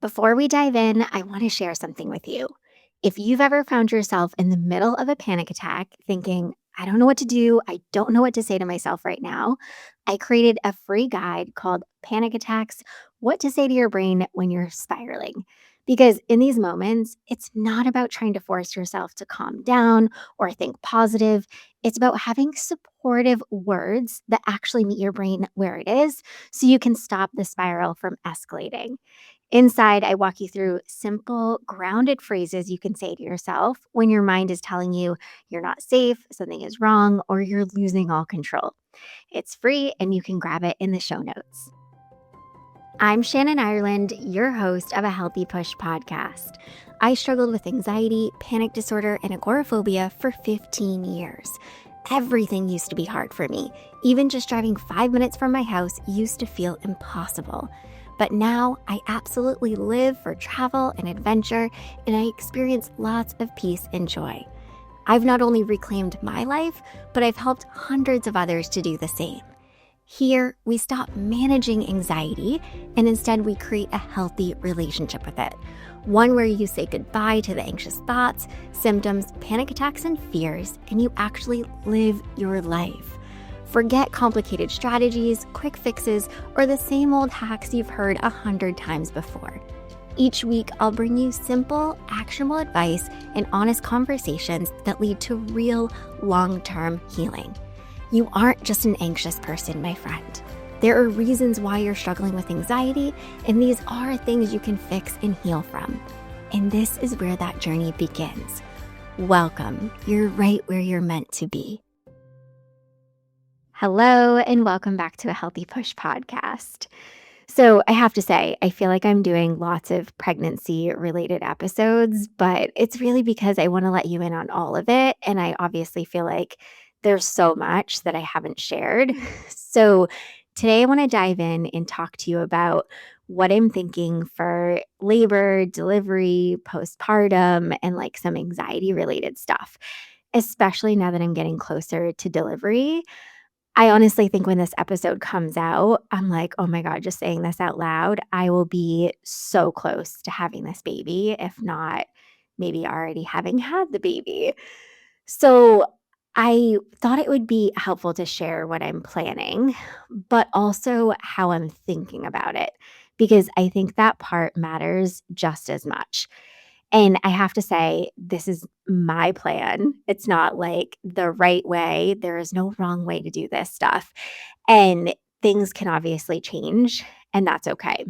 Before we dive in, I want to share something with you. If you've ever found yourself in the middle of a panic attack thinking, I don't know what to do, I don't know what to say to myself right now, I created a free guide called Panic Attacks: What to Say to Your Brain When You're Spiraling. Because in these moments, it's not about trying to force yourself to calm down or think positive. It's about having supportive words that actually meet your brain where it is so you can stop the spiral from escalating. Inside, I walk you through simple, grounded phrases you can say to yourself when your mind is telling you you're not safe, something is wrong, or you're losing all control. It's free and you can grab it in the show notes. I'm Shannon Ireland, your host of a Healthy Push podcast. I struggled with anxiety, panic disorder, and agoraphobia for 15 years. Everything used to be hard for me. Even just driving 5 minutes from my house used to feel impossible. But now I absolutely live for travel and adventure, and I experience lots of peace and joy. I've not only reclaimed my life, but I've helped hundreds of others to do the same. Here, we stop managing anxiety, and instead we create a healthy relationship with it. One where you say goodbye to the anxious thoughts, symptoms, panic attacks, and fears, and you actually live your life. Forget complicated strategies, quick fixes, or the same old hacks you've heard 100 times before. Each week, I'll bring you simple, actionable advice and honest conversations that lead to real, long-term healing. You aren't just an anxious person, my friend. There are reasons why you're struggling with anxiety, and these are things you can fix and heal from. And this is where that journey begins. Welcome. You're right where you're meant to be. Hello, and welcome back to a Healthy Push podcast. So I have to say, I feel like I'm doing lots of pregnancy-related episodes, but it's really because I want to let you in on all of it. And I obviously feel like there's so much that I haven't shared. So today I want to dive in and talk to you about what I'm thinking for labor, delivery, postpartum, and like some anxiety-related stuff, especially now that I'm getting closer to delivery. I honestly think when this episode comes out, I'm like, oh my God, just saying this out loud, I will be so close to having this baby, if not maybe already having had the baby. So I thought it would be helpful to share what I'm planning, but also how I'm thinking about it, because I think that part matters just as much. And I have to say, this is my plan. It's not like the right way. There is no wrong way to do this stuff. And things can obviously change, and that's okay.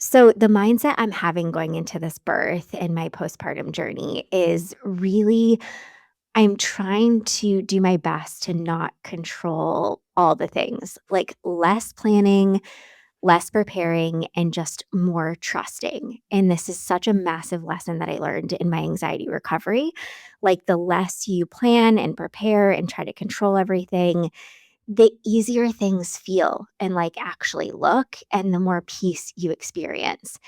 So, the mindset I'm having going into this birth and my postpartum journey is really I'm trying to do my best to not control all the things, like less planning, less preparing, and just more trusting. And this is such a massive lesson that I learned in my anxiety recovery. Like, the less you plan and prepare and try to control everything, the easier things feel and like actually look, and the more peace you experience.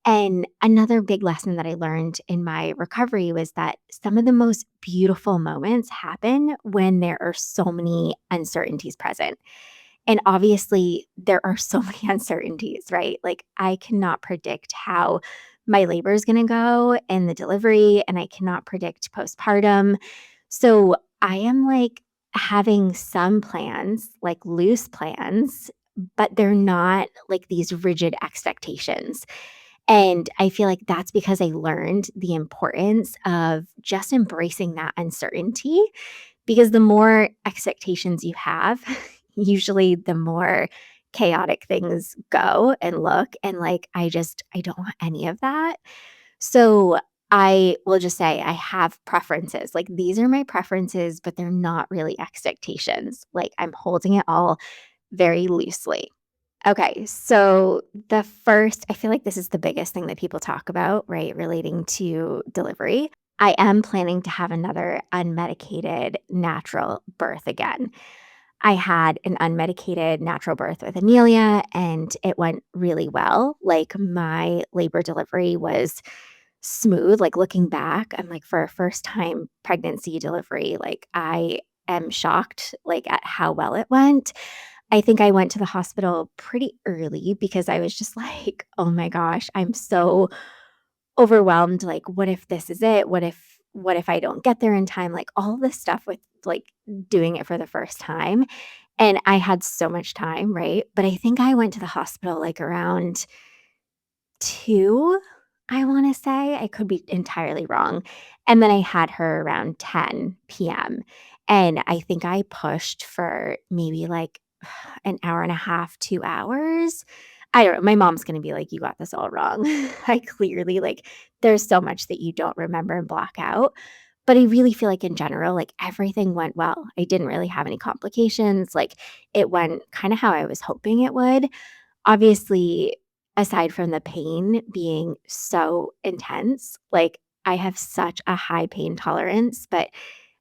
And another big lesson that I learned in my recovery was that some of the most beautiful moments happen when there are so many uncertainties present. And obviously, there are so many uncertainties, right? Like, I cannot predict how my labor is going to go and the delivery, and I cannot predict postpartum. So, I am like having some plans, like loose plans, but they're not like these rigid expectations. And I feel like that's because I learned the importance of just embracing that uncertainty, because the more expectations you have, usually the more chaotic things go and look. And like, I don't want any of that. So I will just say I have preferences. Like, these are my preferences, but they're not really expectations. Like, I'm holding it all very loosely. Okay, so the first, I feel like this is the biggest thing that people talk about, right, relating to delivery. I am planning to have another unmedicated natural birth again. I had an unmedicated natural birth with Amelia, and it went really well. Like, my labor delivery was smooth. Like, looking back, I'm like, for a first time pregnancy delivery, like, I am shocked like at how well it went. I think I went to the hospital pretty early because I was just like, "Oh my gosh, I'm so overwhelmed, like, what if this is it? What if I don't get there in time?" Like, all this stuff with, like, doing it for the first time, and I had so much time, right? But I think I went to the hospital, like, around 2, I wanna say, I could be entirely wrong, and then I had her around 10 p.m., and I think I pushed for maybe, like, an hour and a half, 2 hours? I don't know, my mom's gonna be like, "You got this all wrong." I clearly like, there's so much that you don't remember and block out, but I really feel like in general, like, everything went well. I didn't really have any complications, like, it went kinda how I was hoping it would. Obviously, aside from the pain being so intense, like, I have such a high pain tolerance, but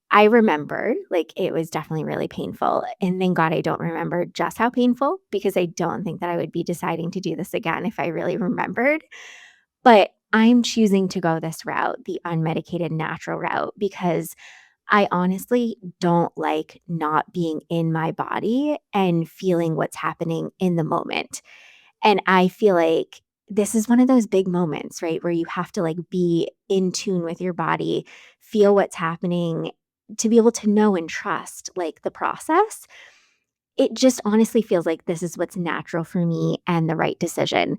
I remember, like, it was definitely really painful, and thank God I don't remember just how painful because I don't think that I would be deciding to do this again if I really remembered, but I'm choosing to go this route, the unmedicated natural route, because I honestly don't like not being in my body and feeling what's happening in the moment. And I feel like this is one of those big moments, right, where you have to, like, be in tune with your body, feel what's happening to be able to know and trust, like, the process. It just honestly feels like this is what's natural for me and the right decision.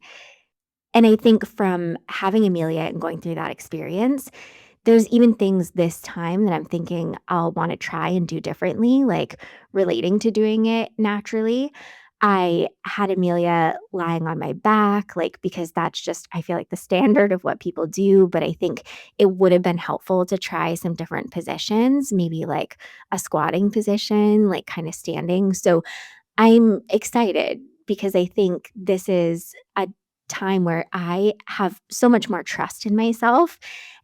And I think from having Amelia and going through that experience, there's even things this time that I'm thinking I'll wanna try and do differently, like, relating to doing it naturally. I had Amelia lying on my back, like, because that's just I feel like the standard of what people do, but I think it would have been helpful to try some different positions, maybe like a squatting position, like, kinda standing. So I'm excited because I think this is a time where I have so much more trust in myself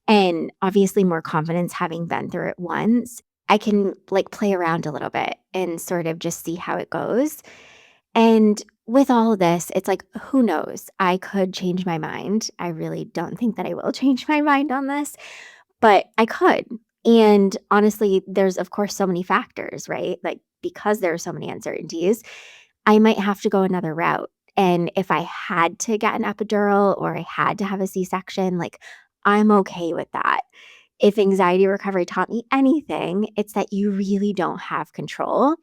and obviously more confidence having been through it once. I can like play around a little bit and sort of just see how it goes. And with all of this, it's like, who knows? I could change my mind. I really don't think that I will change my mind on this, but I could. And honestly, there's of course so many factors, right? Like because there are so many uncertainties, I might have to go another route. And if I had to get an epidural or I had to have a C-section, like I'm okay with that. If anxiety recovery taught me anything, it's that you really don't have control.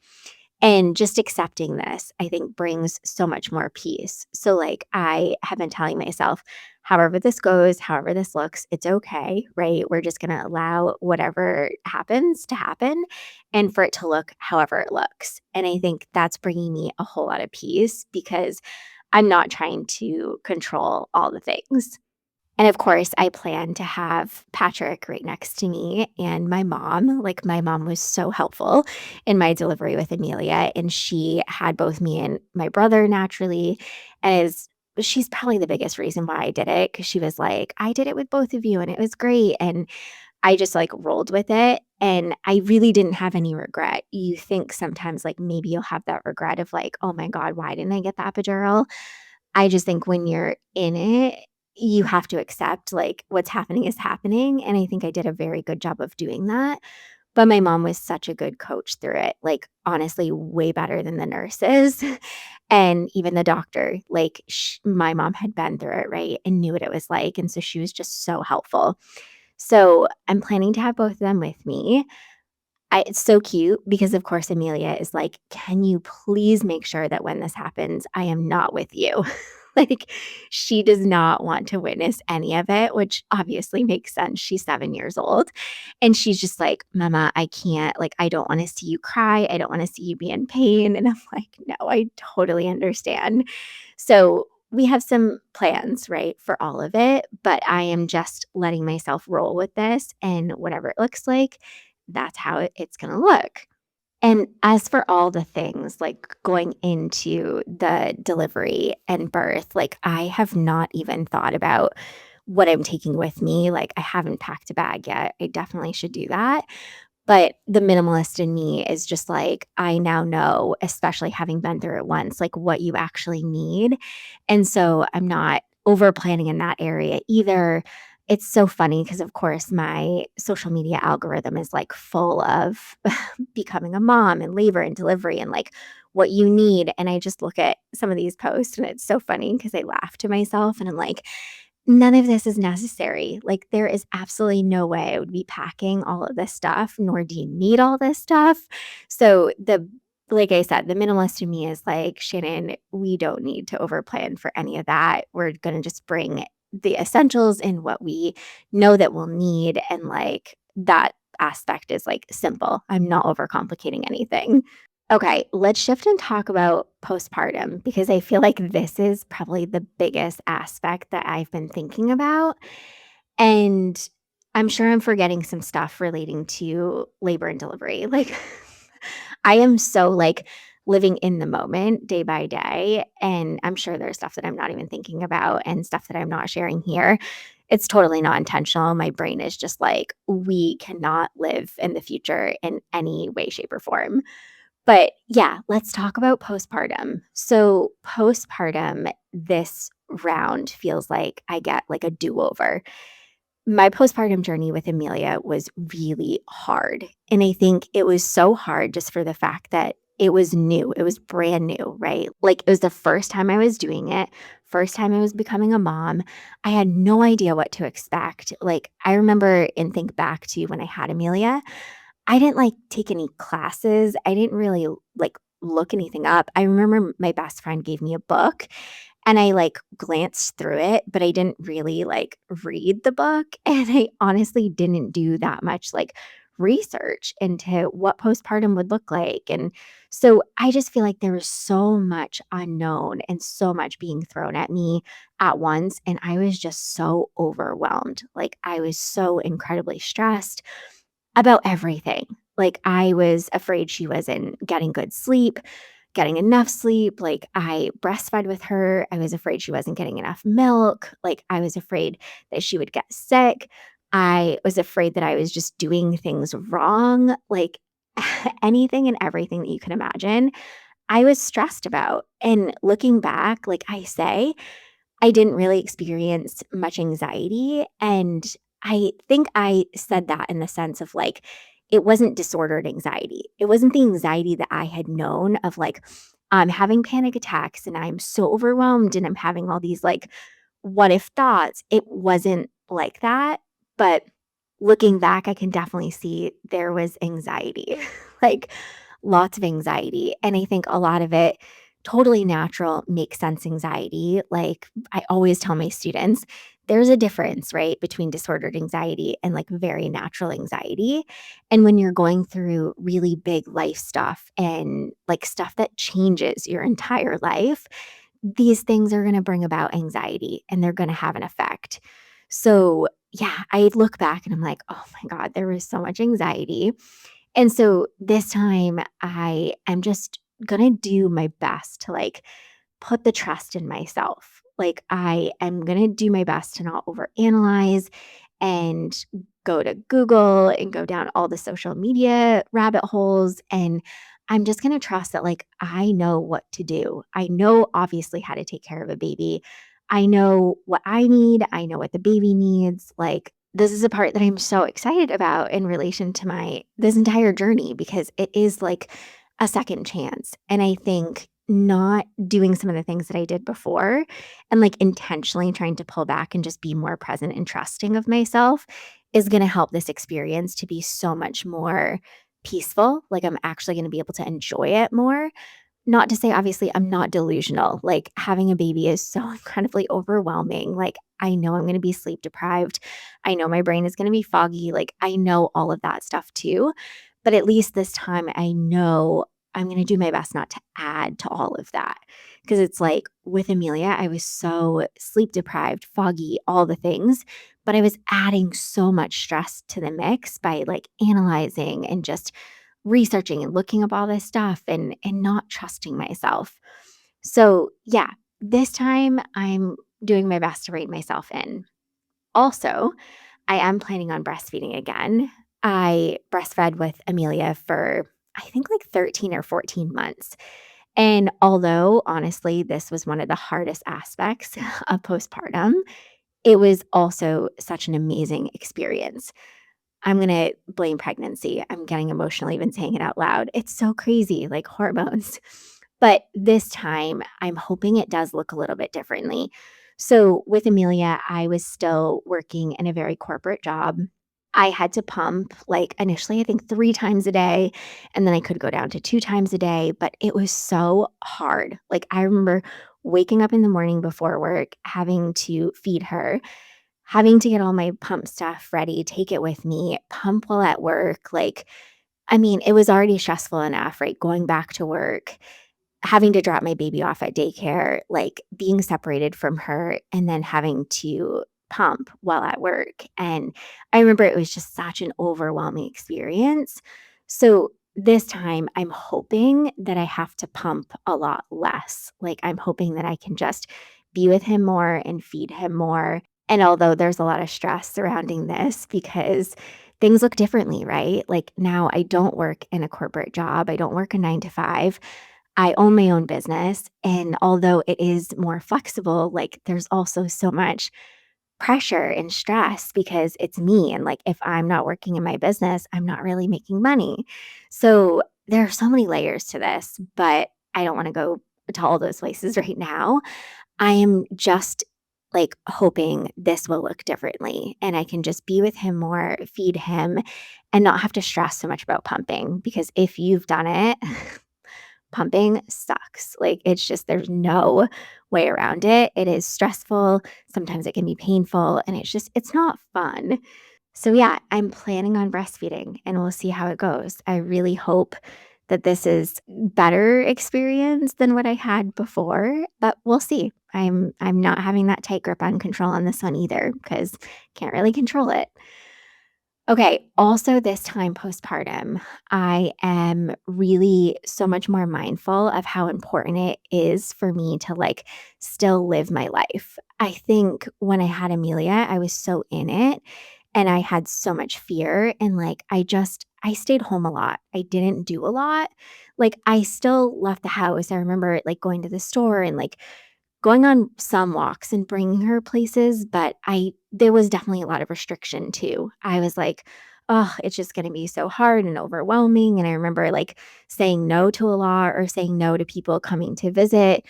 And just accepting this, I think, brings so much more peace. So, like, I have been telling myself, however this goes, however this looks, it's okay, right? We're just going to allow whatever happens to happen and for it to look however it looks. And I think that's bringing me a whole lot of peace because I'm not trying to control all the things. And of course, I plan to have Patrick right next to me and my mom. Like, my mom was so helpful in my delivery with Amelia, and she had both me and my brother naturally. And is she's probably the biggest reason why I did it because she was like, I did it with both of you and it was great. And I just like rolled with it. And I really didn't have any regret. You think sometimes like maybe you'll have that regret of like, oh my God, why didn't I get the epidural? I just think when you're in it, you have to accept, like, what's happening is happening, and I think I did a very good job of doing that, but my mom was such a good coach through it, like, honestly, way better than the nurses and even the doctor, like, my mom had been through it, right, and knew what it was like, and so she was just so helpful. So, I'm planning to have both of them with me. It's so cute because, of course, Amelia is like, "Can you please make sure that when this happens, I am not with you?" Like, she does not want to witness any of it, which obviously makes sense. She's 7 years old, and she's just like, "Mama, I can't. Like, I don't wanna see you cry. I don't wanna see you be in pain." And I'm like, "No, I totally understand." So, we have some plans, right, for all of it, but I am just letting myself roll with this, and whatever it looks like, that's how it's gonna look. And as for all the things, like, going into the delivery and birth, like, I have not even thought about what I'm taking with me, like, I haven't packed a bag yet. I definitely should do that. But the minimalist in me is just like, I now know, especially having been through it once, like what you actually need. And so I'm not over planning in that area either. It's so funny because, of course, my social media algorithm is like full of becoming a mom and labor and delivery and like what you need. And I just look at some of these posts and it's so funny because I laugh to myself and I'm like, none of this is necessary. Like, there is absolutely no way I would be packing all of this stuff, nor do you need all this stuff. So, like I said, the minimalist in me is like, Shannon, we don't need to overplan for any of that. We're going to just bring the essentials and what we know that we'll need. And like that aspect is like simple. I'm not overcomplicating anything. Okay, let's shift and talk about postpartum because I feel like this is probably the biggest aspect that I've been thinking about. And I'm sure I'm forgetting some stuff relating to labor and delivery. Like, I am so like living in the moment day by day. And I'm sure there's stuff that I'm not even thinking about and stuff that I'm not sharing here. It's totally not intentional. My brain is just like, we cannot live in the future in any way, shape, or form. But yeah, let's talk about postpartum. So, postpartum, this round feels like I get like a do over. My postpartum journey with Amelia was really hard. And I think it was so hard just for the fact that it was new. It was brand new, right? Like it was the first time I was doing it, first time I was becoming a mom. I had no idea what to expect. Like I remember and think back to when I had Amelia, I didn't, like, take any classes. I didn't really, like, look anything up. I remember my best friend gave me a book, and I, like, glanced through it, but I didn't really, like, read the book, and I honestly didn't do that much, like, research into what postpartum would look like, and so I just feel like there was so much unknown and so much being thrown at me at once, and I was just so overwhelmed. Like, I was so incredibly stressed about everything. Like, I was afraid she wasn't getting good sleep, getting enough sleep. Like, I breastfed with her. I was afraid she wasn't getting enough milk. Like, I was afraid that she would get sick. I was afraid that I was just doing things wrong. Like, anything and everything that you can imagine, I was stressed about. And looking back, like I say, I didn't really experience much anxiety, and I think I said that in the sense of, like, it wasn't disordered anxiety. It wasn't the anxiety that I had known of, like, I'm having panic attacks and I'm so overwhelmed and I'm having all these, like, what if thoughts. It wasn't like that, but looking back, I can definitely see there was anxiety, like, lots of anxiety, and I think a lot of it totally natural, makes sense anxiety. Like, I always tell my students, there's a difference, right, between disordered anxiety and, like, very natural anxiety, and when you're going through really big life stuff and, like, stuff that changes your entire life, these things are gonna bring about anxiety, and they're gonna have an effect. So, yeah, I look back and I'm like, "Oh my god, there was so much anxiety." And so this time I am just gonna do my best to like put the trust in myself. Like I am gonna do my best to not overanalyze and go to Google and go down all the social media rabbit holes. And I'm just gonna trust that like I know what to do. I know obviously how to take care of a baby. I know what I need. I know what the baby needs. Like this is a part that I'm so excited about in relation to my this entire journey because it is like a second chance. And I think not doing some of the things that I did before and like intentionally trying to pull back and just be more present and trusting of myself is going to help this experience to be so much more peaceful. Like I'm actually going to be able to enjoy it more. Not to say, obviously, I'm not delusional. Like, having a baby is so incredibly overwhelming. Like, I know I'm gonna be sleep deprived. I know my brain is gonna be foggy. Like, I know all of that stuff too. But at least this time, I know I'm gonna do my best not to add to all of that. Because it's like with Amelia, I was so sleep deprived, foggy, all the things. But I was adding so much stress to the mix by like analyzing and just researching and looking up all this stuff and not trusting myself. So, yeah, this time I'm doing my best to rein myself in. Also, I am planning on breastfeeding again. I breastfed with Amelia for I think like 13 or 14 months. And although honestly, this was one of the hardest aspects of postpartum, it was also such an amazing experience. I'm gonna blame pregnancy. I'm getting emotional even saying it out loud. It's so crazy, like hormones. But this time, I'm hoping it does look a little bit differently. So with Amelia, I was still working in a very corporate job. I had to pump, like, initially, I think 3 times a day, and then I could go down to 2 times a day, but it was so hard. Like, I remember waking up in the morning before work, having to feed her, having to get all my pump stuff ready, take it with me, pump while at work, like, I mean, it was already stressful enough, right, going back to work, having to drop my baby off at daycare, like, being separated from her, and then having to pump while at work, and I remember it was just such an overwhelming experience. So, this time, I'm hoping that I have to pump a lot less. Like, I'm hoping that I can just be with him more and feed him more, and although there's a lot of stress surrounding this because things look differently, right? Like, now I don't work in a corporate job, I don't work a 9 to 5. I own my own business, and although it is more flexible, like, there's also so much pressure and stress because it's me, and, like, if I'm not working in my business, I'm not really making money. So, there are so many layers to this, but I don't wanna go to all those places right now. I am just, like, hoping this will look differently, and I can just be with him more, feed him, and not have to stress so much about pumping, because if you've done it, pumping sucks. Like, it's just there's no way around it. It is stressful, sometimes it can be painful, and it's not fun. So, yeah, I'm planning on breastfeeding, and we'll see how it goes. I really hope that this is better experience than what I had before, but we'll see. I'm not having that tight grip on control on this one either because can't really control it. Okay, also this time postpartum, I am really so much more mindful of how important it is for me to, like, still live my life. I think when I had Amelia, I was so in it, and I had so much fear, and, like, I stayed home a lot. I didn't do a lot. Like, I still left the house. I remember, like, going to the store and, like, going on some walks and bringing her places, but I there was definitely a lot of restriction too. I was like, "Oh, it's just gonna be so hard and overwhelming," and I remember, like, saying no to a lot or saying no to people coming to visit.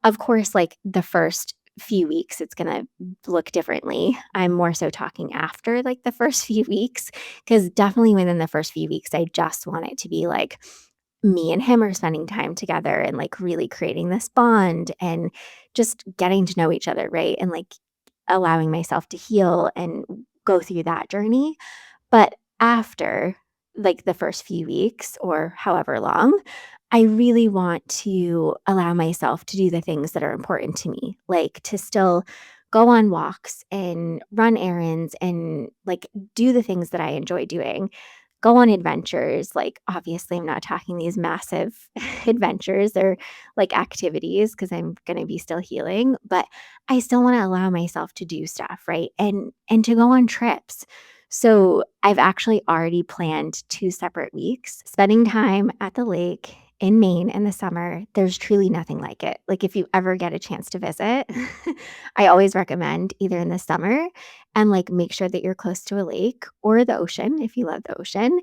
Of course, like, the first few weeks, it's gonna look differently. I'm more so talking after, like, the first few weeks, because definitely within the first few weeks, I just want it to be, like, me and him are spending time together and, like, really creating this bond and just getting to know each other, right? And, like, allowing myself to heal and go through that journey. But after, like, the first few weeks or however long, I really want to allow myself to do the things that are important to me, like, to still go on walks and run errands and, like, do the things that I enjoy doing, go on adventures. Like, obviously, I'm not talking these massive adventures or, like, activities because 'cause I'm gonna be still healing, but I still wanna allow myself to do stuff, right? And to go on trips. So, I've actually already planned 2 separate weeks, spending time at the lake in Maine in the summer. There's truly nothing like it. Like, if you ever get a chance to visit, I always recommend either in the summer and, like, make sure that you're close to a lake or the ocean if you love the ocean,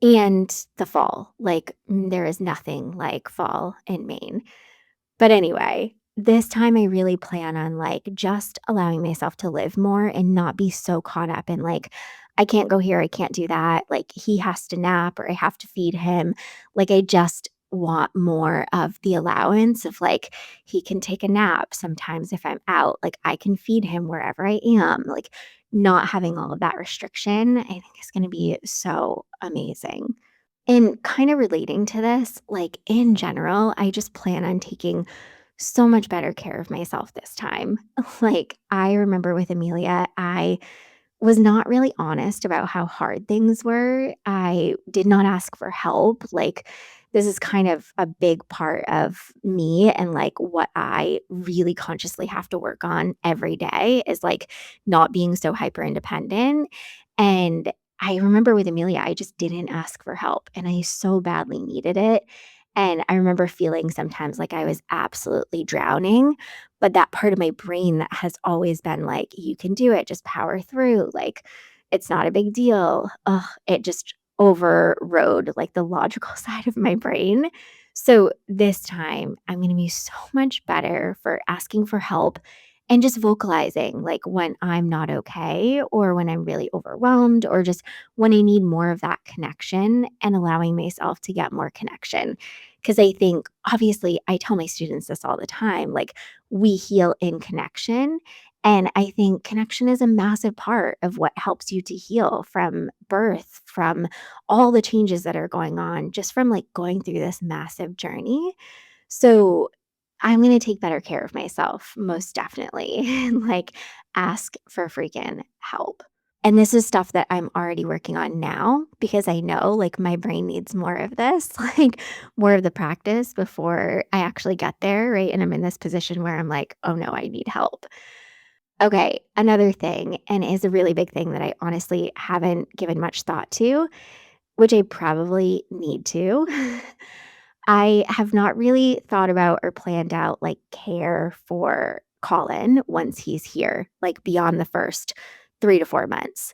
and the fall. Like, there is nothing like fall in Maine. But anyway, this time I really plan on, like, just allowing myself to live more and not be so caught up in, like, I can't go here, I can't do that, like, he has to nap or I have to feed him. Like, I just want more of the allowance of, like, he can take a nap sometimes if I'm out, like, I can feed him wherever I am, like, not having all of that restriction, I think is gonna be so amazing. And kind of relating to this, like, in general, I just plan on taking so much better care of myself this time. Like, I remember with Amelia, I was not really honest about how hard things were. I did not ask for help. Like, this is kind of a big part of me and, like, what I really consciously have to work on every day is, like, not being so hyper independent. And I remember with Amelia, I just didn't ask for help and I so badly needed it. And I remember feeling sometimes like I was absolutely drowning, but that part of my brain that has always been like, "You can do it, just power through, like, it's not a big deal." Ugh, it just overrode, like, the logical side of my brain. So this time, I'm going to be so much better for asking for help and just vocalizing like when I'm not okay or when I'm really overwhelmed or just when I need more of that connection and allowing myself to get more connection. Because I think, obviously, I tell my students this all the time like, we heal in connection. And I think connection is a massive part of what helps you to heal from birth, from all the changes that are going on just from like going through this massive journey. So I'm going to take better care of myself, most definitely, and like ask for freaking help. And this is stuff that I'm already working on now because I know like my brain needs more of this, like more of the practice before I actually get there. Right. And I'm in this position where I'm like, oh no, I need help. Okay. Another thing, and is a really big thing that I honestly haven't given much thought to, which I probably need to. I have not really thought about or planned out like care for Colin once he's here, like beyond the first 3 to 4 months.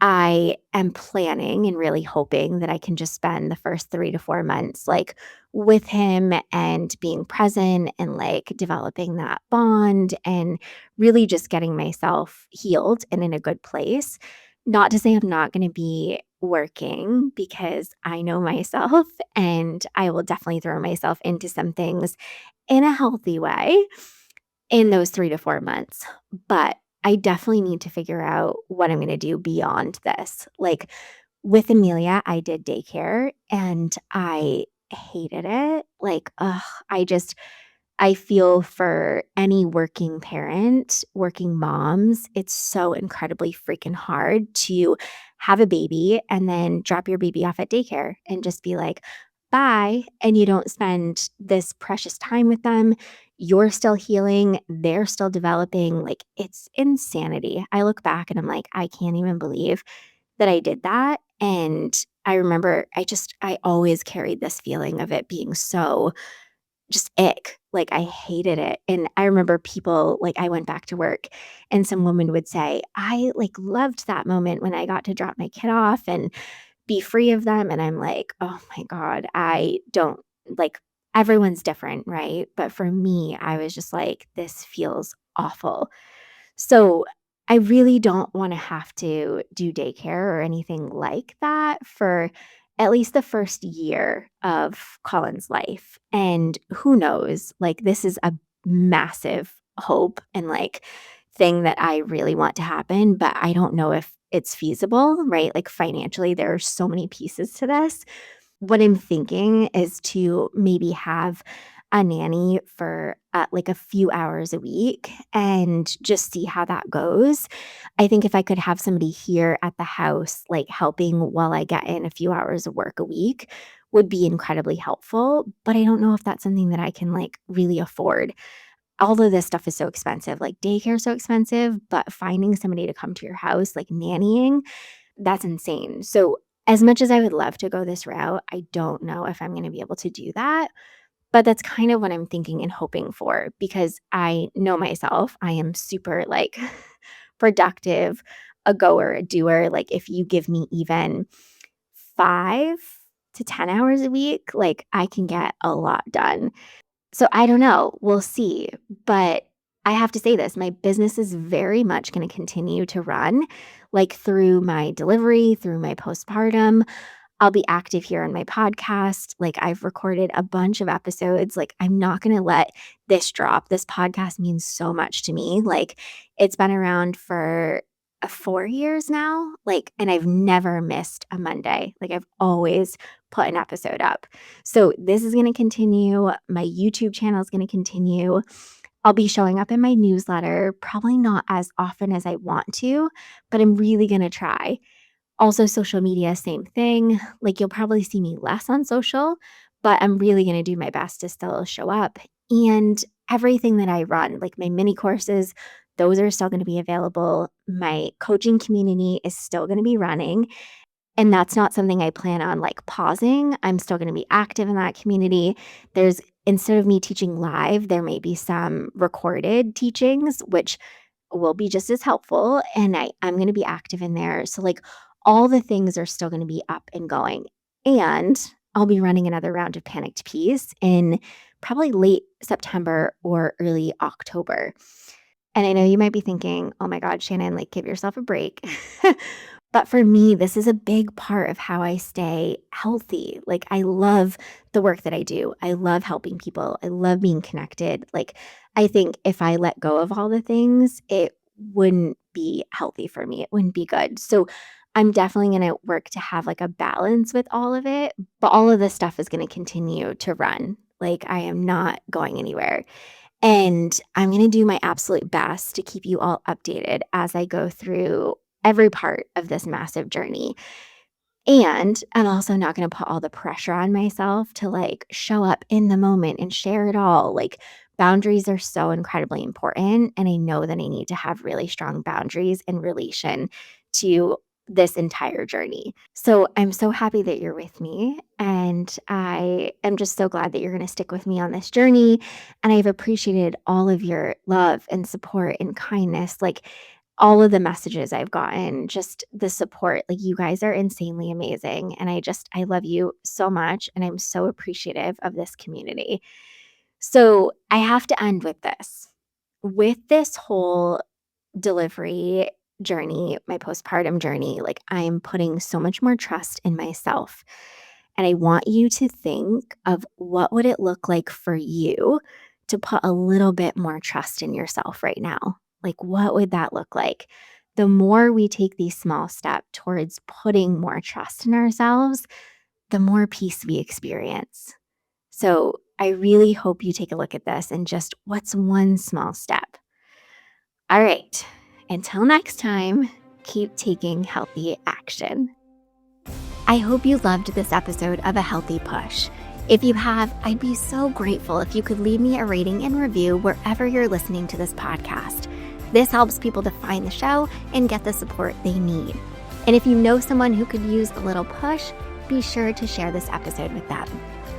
I am planning and really hoping that I can just spend the first 3 to 4 months, like, with him and being present and, like, developing that bond and really just getting myself healed and in a good place. Not to say I'm not gonna be working because I know myself and I will definitely throw myself into some things in a healthy way in those 3 to 4 months, but I definitely need to figure out what I'm gonna do beyond this. Like, with Amelia, I did daycare and I hated it. Like, ugh, I feel for any working parent, working moms, it's so incredibly freaking hard to have a baby and then drop your baby off at daycare and just be like, bye. And you don't spend this precious time with them. You're still healing, they're still developing. Like, it's insanity. I look back and I'm like, I can't even believe that I did that. And I remember I always carried this feeling of it being so just ick. Like, I hated it, and I remember people like, I went back to work, and some woman would say, "I, like, loved that moment when I got to drop my kid off and be free of them," and I'm like, "Oh my god, I don't" like, everyone's different, right? But for me, I was just like, "This feels awful." So, I really don't wanna have to do daycare or anything like that for at least the first year of Colin's life, and who knows, like, this is a massive hope and, like, thing that I really want to happen, but I don't know if it's feasible, right? Like, financially, there are so many pieces to this. What I'm thinking is to maybe have a nanny for, like, a few hours a week and just see how that goes. I think if I could have somebody here at the house, like, helping while I get in a few hours of work a week would be incredibly helpful, but I don't know if that's something that I can, like, really afford. All of this stuff is so expensive, like, daycare is so expensive, but finding somebody to come to your house, like, nannying, that's insane. So, as much as I would love to go this route, I don't know if I'm gonna be able to do that, but that's kind of what I'm thinking and hoping for because I know myself. I am super, like, productive, a goer, a doer. Like, if you give me even 5 to 10 hours a week, like, I can get a lot done. So I don't know, we'll see, but I have to say this, my business is very much gonna continue to run, like, through my delivery, through my postpartum. I'll be active here on my podcast, like, I've recorded a bunch of episodes, like, I'm not gonna let this drop. This podcast means so much to me, like, it's been around for, 4 years now, like, and I've never missed a Monday, like, I've always put an episode up. So, this is gonna continue, my YouTube channel is gonna continue. I'll be showing up in my newsletter, probably not as often as I want to, but I'm really gonna try. Also, social media, same thing. Like, you'll probably see me less on social, but I'm really gonna do my best to still show up. And everything that I run, like my mini courses, those are still gonna be available. My coaching community is still gonna be running. And that's not something I plan on, like, pausing. I'm still gonna be active in that community. There's instead of me teaching live, there may be some recorded teachings, which will be just as helpful, and I'm gonna be active in there. So, like, all the things are still gonna be up and going. And I'll be running another round of Panicked Peace in probably late September or early October. And I know you might be thinking, oh my God, Shannon, like give yourself a break. But for me, this is a big part of how I stay healthy. Like, I love the work that I do. I love helping people. I love being connected. Like, I think if I let go of all the things, it wouldn't be healthy for me. It wouldn't be good. So, I'm definitely going to work to have like a balance with all of it. But all of this stuff is going to continue to run. Like, I am not going anywhere. And I'm going to do my absolute best to keep you all updated as I go through every part of this massive journey. And I'm also not going to put all the pressure on myself to like show up in the moment and share it all. Like, boundaries are so incredibly important. And I know that I need to have really strong boundaries in relation to this entire journey. So I'm so happy that you're with me. And I am just so glad that you're going to stick with me on this journey. And I've appreciated all of your love and support and kindness. Like, all of the messages I've gotten, just the support, like you guys are insanely amazing. And I love you so much. And I'm so appreciative of this community. So I have to end with this. With this whole delivery journey, my postpartum journey, like I'm putting so much more trust in myself. And I want you to think of what would it look like for you to put a little bit more trust in yourself right now? Like, what would that look like? The more we take these small steps towards putting more trust in ourselves, the more peace we experience. So I really hope you take a look at this and just what's one small step? All right. Until next time, keep taking healthy action. I hope you loved this episode of A Healthy Push. If you have, I'd be so grateful if you could leave me a rating and review wherever you're listening to this podcast. This helps people to find the show and get the support they need. And if you know someone who could use a little push, be sure to share this episode with them.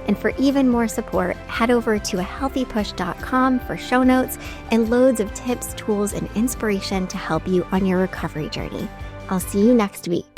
And for even more support, head over to ahealthypush.com for show notes and loads of tips, tools, and inspiration to help you on your recovery journey. I'll see you next week.